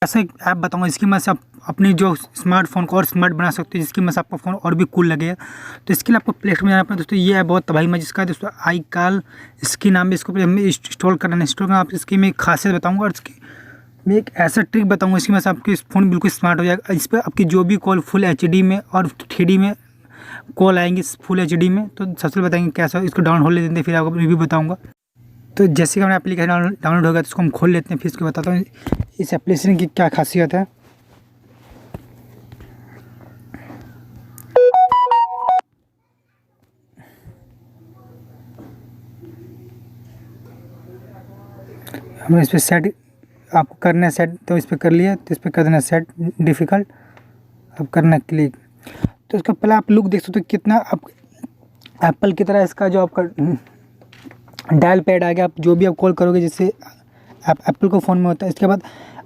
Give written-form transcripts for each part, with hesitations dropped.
ऐसा एक ऐप बताऊंगा जिसकी मदद से आप अपनी जो स्मार्टफोन को और स्मार्ट बना सकते हो, जिसकी मदद से आपका फ़ोन और भी कूल लगेगा। तो इसके लिए आपको प्ले स्टोर में जाना पड़ेगा दोस्तों। ये ऐप बहुत तबाही में जिसका है दोस्तों आई कॉल, इसकी नाम है। इसको हमें इंस्टॉल करना है। इंस्टॉल करना आप इसकी मैं एक खासियत बताऊँगा और इसकी मैं एक ऐसा ट्रिक बताऊँगा इसकी मदद से आपके फ़ोन बिल्कुल स्मार्ट हो जाएगा। इस पर आपकी जो भी कॉल फुल HD में और 3D में कॉल आएंगे फुल HD में। तो सबसे पहले बताएंगे कैसा, इसको डाउनलोड ले लेते हैं, फिर आपको रिव्यू बताऊँगा। तो जैसे कि हमारा एप्लीकेशन डाउनलोड होगा तो उसको हम खोल लेते हैं, फिर इसको बताता हूँ इस एप्लीकेशन की क्या खासियत है। हमें इस पर सेट आपको करना है सेट, तो इस पर कर लिया तो इस पर कर देना सेट डिफ़िकल्ट, अब करना क्लिक। तो इसका पहले आप लुक देख सकते हो कितना आप एप्पल की तरह इसका जो आपका डायल पैड आ गया। आप जो भी आप कॉल करोगे जैसे एप्पल को फ़ोन में होता है। इसके बाद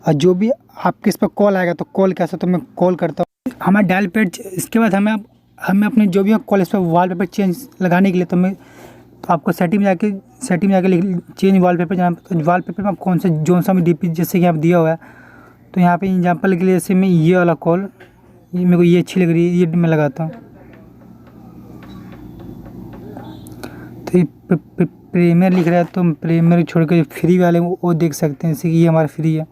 जो भी आपके इस पर कॉल आएगा तो कॉल कैसा, तो मैं कॉल करता हूँ हमारा डायल पैड। इसके बाद हमें अपने जो भी कॉल इस पर वॉलपेपर चेंज लगाने के लिए तो आपको सेटिंग में जाके चेंज वॉलपेपर जाना। तो वॉलपेपर में आप कौन सा जो सा भी DP जैसे कि आप दिया हुआ है, तो यहाँ पे एग्जांपल के लिए जैसे मैं ये वाला कॉल मेरे को ये अच्छी लग रही है, ये मैं लगाता हूँ। तो ये प्रीमियर लिख रहा है तो प्रीमियर छोड़ के फ्री वाले वो देख सकते हैं, जैसे कि ये हमारा फ्री है।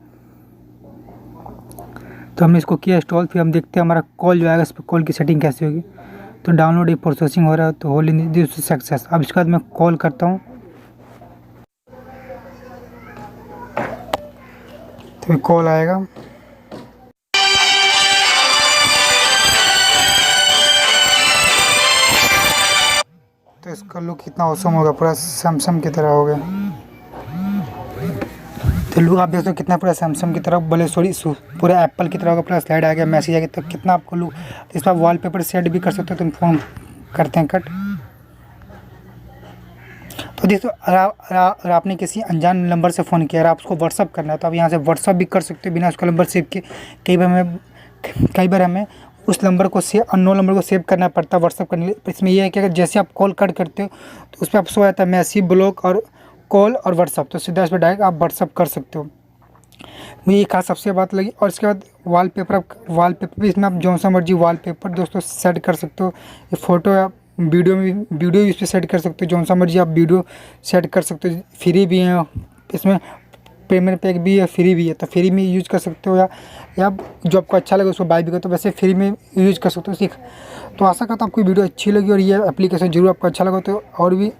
तो हमने इसको किया इंस्टॉल, फिर हम देखते हैं हमारा कॉल जो आएगा इस पर कॉल की सेटिंग कैसे होगी। तो डाउनलोड ये प्रोसेसिंग हो रहा है, तो होल इन दिस सक्सेस। अब इसके बाद मैं कॉल करता हूँ, तो कॉल आएगा। तो इसका लुक कितना औसम होगा, पूरा सैमसंग की तरह हो गया। तो लुक आप देखते हो कितना पूरा सैमसंग की तरह, भले पूरा एप्पल की तरह होगा। पूरा स्लाइड आ गया, मैसेज आ गया, तो कितना आपको लुक। इस पर वॉलपेपर सेट भी कर सकते हो। तुम फ़ोन करते हैं कट। तो देखो अगर आपने किसी अनजान नंबर से फ़ोन किया और आप उसको व्हाट्सअप करना है तो आप यहाँ से व्हाट्सअप भी कर सकते हो बिना उसका नंबर सेव किए। कई बार हमें उस नंबर को अननोन नंबर को सेव करना पड़ता है व्हाट्सअप करने के लिए। इसमें यह है कि अगर जैसे आप कॉल कट करते हो तो उस पर आप शो आता है मैसेज, ब्लॉक और कॉल और व्हाट्सअप। तो सीधा इस पर डायरेक्ट आप व्हाट्सअप कर सकते हो। मुझे ये खास सबसे बात लगी। और इसके बाद वॉलपेपर भी इसमें आप जो सा मर्जी वॉलपेपर दोस्तों सेट कर सकते हो। ये फ़ोटो या वीडियो भी इस पर सेट कर सकते हो, जो सा मर्जी आप वीडियो सेट कर सकते हो। फ्री भी है इसमें, पेमेंट पैक भी है, फ्री भी है। तो फ्री में यूज़ कर सकते हो या जो आपको अच्छा लगे उसको बाय भी करो, तो वैसे फ्री में यूज़ कर सकते हो। तो आशा करता हूँ आपको वीडियो अच्छी लगी और ये एप्लीकेशन जरूर आपको अच्छा लगा। तो और भी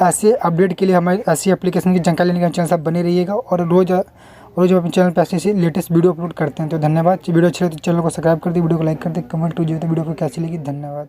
ऐसे अपडेट के लिए हमारे ऐसी एप्लीकेशन की जानकारी लेने के चैनल से बने रहिएगा। और रोज़ अपने चैनल पर ऐसे लेटेस्ट वीडियो अपलोड करते हैं। तो धन्यवाद। वीडियो अच्छी लगे तो चैनल को सब्सक्राइब कर दी, वीडियो को लाइक कर दे, कमेंट कीजिए तो वीडियो को कैसी लगी। धन्यवाद।